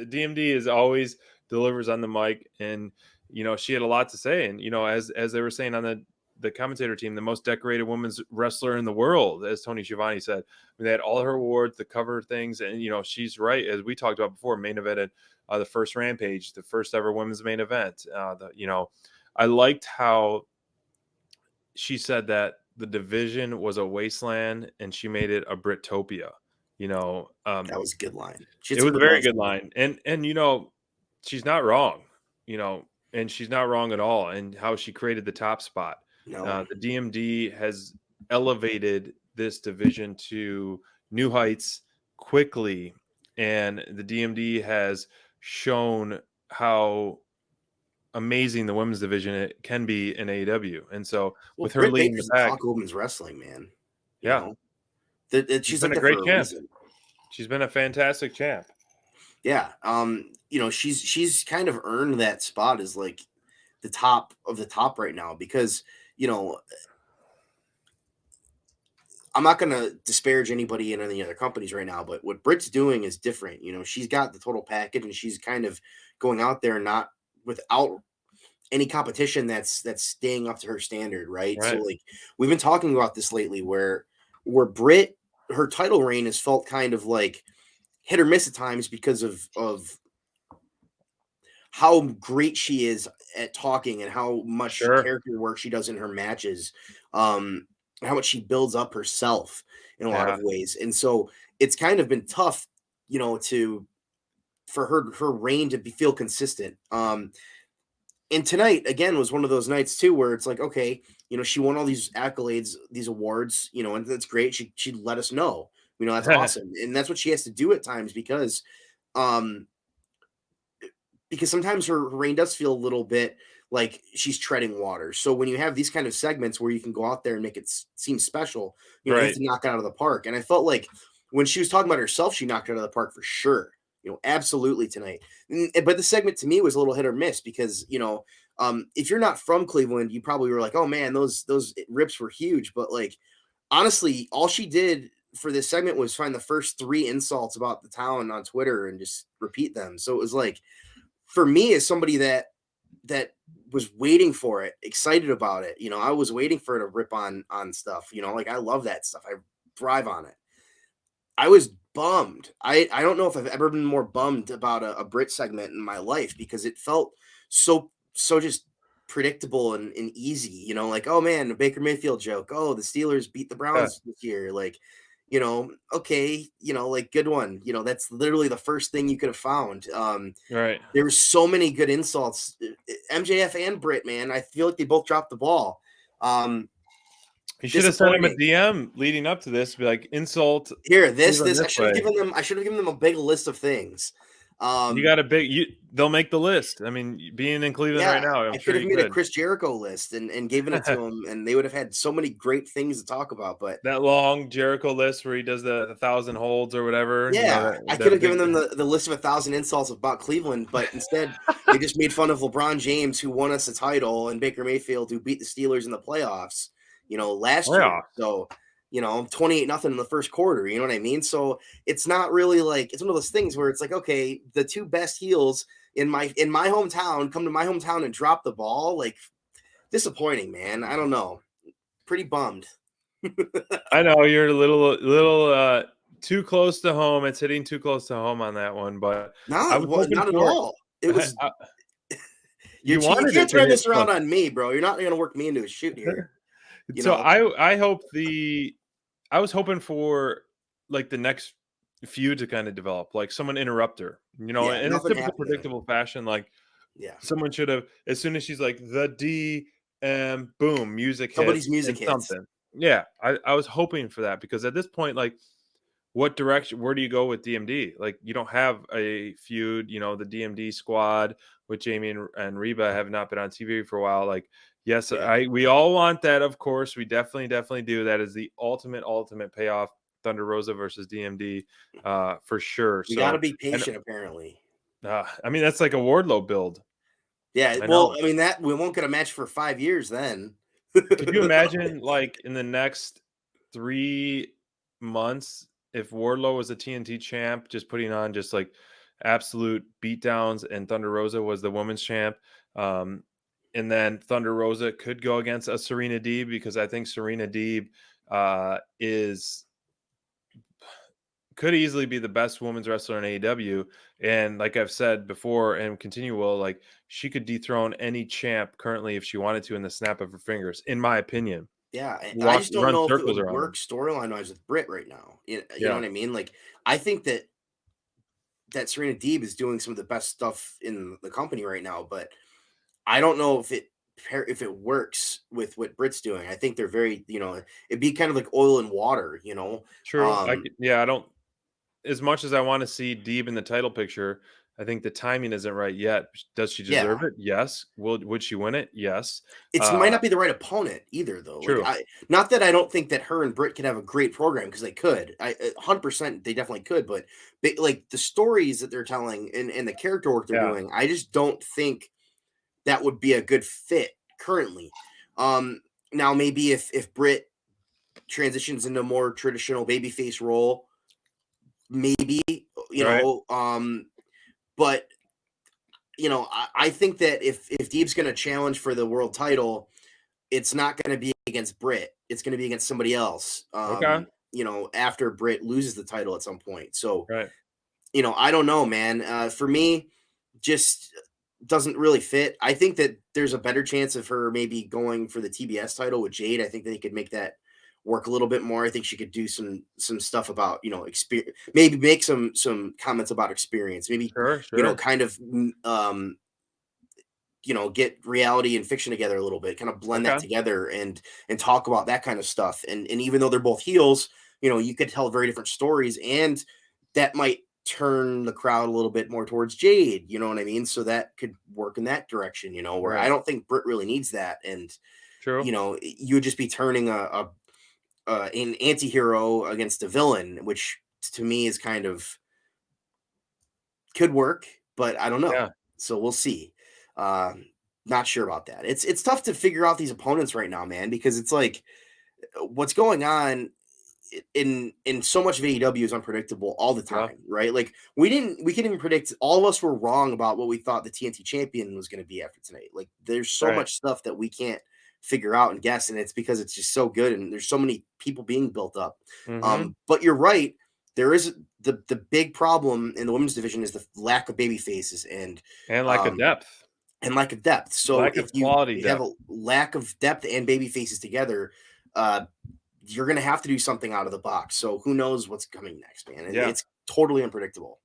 DMD is always delivers on the mic, and she had a lot to say. And as they were saying on the commentator team, the most decorated women's wrestler in the world, as Tony Schiavone said. I mean, they had all her awards, the cover things, and she's right, as we talked about before, main evented the first Rampage, the first ever women's main event. I liked how she said that the division was a wasteland and she made it a Brittopia. That was a good line. It was a very good line. And she's not wrong, and she's not wrong at all. And how she created the top spot. No. The DMD has elevated this division to new heights quickly. And the DMD has shown how amazing the women's division it can be in AEW. And so with her leading the pack, talk women's wrestling, man. Yeah. She's like been a great champ. She's been a fantastic champ. Yeah. She's kind of earned that spot as like the top of the top right now because, I'm not going to disparage anybody in any other companies right now, but what Britt's doing is different. She's got the total package and she's kind of going out there not without any competition that's staying up to her standard, right? So like we've been talking about this lately where Britt, her title reign has felt kind of like hit or miss at times because of how great she is at talking and how much character work she does in her matches. How much she builds up herself in a lot of ways. And so it's kind of been tough, for her reign to feel consistent. And tonight again was one of those nights too, where it's like, okay, she won all these accolades, these awards, and that's great. She let us know, that's awesome. And that's what she has to do at times because sometimes her reign does feel a little bit like she's treading water. So when you have these kind of segments where you can go out there and make it seem special, you have to knock it out of the park. And I felt like when she was talking about herself, she knocked it out of the park for sure. Absolutely tonight. But the segment to me was a little hit or miss because, if you're not from Cleveland, you probably were like, oh man, those rips were huge. But like, honestly, all she did for this segment was find the first 3 insults about the town on Twitter and just repeat them. So it was like, for me as somebody that was waiting for it, excited about it, I was waiting for it to rip on stuff, like I love that stuff. I thrive on it. I was bummed. I don't know if I've ever been more bummed about a Brit segment in my life because it felt so just predictable and easy, like, oh man, a Baker Mayfield joke. Oh, the Steelers beat the Browns this year. Like, okay, like good one. That's literally the first thing you could have found. There were so many good insults. MJF and Britt, man, I feel like they both dropped the ball. You should have sent him a DM leading up to this, be like, insult. Here, this. I should have given them a big list of things. You got a big. They'll make the list. I mean, being in Cleveland right now, I could have made a Chris Jericho list and given it to him, and they would have had so many great things to talk about. But that long Jericho list where he does the 1,000 holds or whatever. Yeah, I could have given them the list of 1,000 insults about Cleveland, but instead they just made fun of LeBron James, who won us a title, and Baker Mayfield, who beat the Steelers in the playoffs, last year. So, 28-0 in the first quarter. You know what I mean? So it's not really like, it's one of those things where it's like, okay, the 2 best heels in my hometown come to my hometown and drop the ball. Like, disappointing, man. I don't know. Pretty bummed. I know you're a little too close to home. It's hitting too close to home on that one, but not at all. It was. you can't turn this around on me, bro. You're not going to work me into a shoot here. I was hoping for like the next feud to kind of develop, like someone interrupt her, in a typical predictable fashion. Like, someone should have, as soon as she's like the D and boom, music somebody's music hits. Something. Yeah, I was hoping for that because at this point, like, where do you go with DMD? Like, you don't have a feud. The DMD squad with Jamie and Reba have not been on TV for a while. Like, yes, we all want that, of course. We definitely do. That is the ultimate payoff. Thunder Rosa versus DMD, for sure. You got to be patient, apparently. I mean, that's like a Wardlow build. Yeah, I mean, that we won't get a match for 5 years then. Could you imagine, like, in the next 3 months, if Wardlow was a TNT champ, just putting on just like absolute beatdowns, and Thunder Rosa was the women's champ. Um, and then Thunder Rosa could go against a Serena Deeb, because I think Serena Deeb is could easily be the best women's wrestler in AEW. And like I've said before and continue will, like, she could dethrone any champ currently if she wanted to in the snap of her fingers, in my opinion. Yeah, and I Walk just don't run know if it circles would around work them. storyline-wise with Britt right now. You know Yeah, what I mean? Like, I think that Serena Deeb is doing some of the best stuff in the company right now, but I don't know if it works with what Britt's doing. I think they're very, it'd be kind of like oil and water, you know. true. Yeah, I don't, as much as I want to see Deeb in the title picture, I think the timing isn't right yet. Does she deserve Yeah. it? Yes. Would she win it? Yes. It might Uh, not be the right opponent either, though. Like, true. I not that I don't think that her and Britt could have a great program, because they could. 100% they definitely could, but like the stories that they're telling and the character work they're Yeah. doing, I just don't think that would be a good fit currently. Now maybe if Britt transitions into a more traditional babyface role, maybe, you Right. know, but I think that if Deeb's going to challenge for the world title, it's not going to be against Britt. It's going to be against somebody else. Okay. After Britt loses the title at some point. So, Right. I don't know, man. For me, just doesn't really fit. I think that there's a better chance of her maybe going for the TBS title with Jade. I think they could make that work a little bit more. I think she could do some stuff about, experience, maybe make some comments about experience, maybe, Sure. Sure. kind of get reality and fiction together a little bit, kind of blend that Okay. together and talk about that kind of stuff. And even though they're both heels, you could tell very different stories, and that might turn the crowd a little bit more towards Jade. You know what I mean? So that could work in that direction. Where I Right. don't think Britt really needs that, and True. you would just be turning an anti-hero against a villain, which to me is kind of could work, but I don't know. Yeah. So we'll see. Um, Not sure about that. It's tough to figure out these opponents right now, man, because it's like what's going on in so much of AEW is unpredictable all the Yeah. time, right? Like we couldn't even predict. All of us were wrong about what we thought the TNT champion was going to be after tonight. Like there's so Right. much stuff that we can't figure out and guess, and it's because it's just so good, and there's so many people being built up. Mm-hmm. But you're right. There is the big problem in the women's division is the lack of baby faces And like a um, depth, lack of depth. So lack if of you quality have depth. a lack of depth and baby faces together, uh, you're going to have to do something out of the box. So who knows what's coming next, man? Yeah. It's totally unpredictable.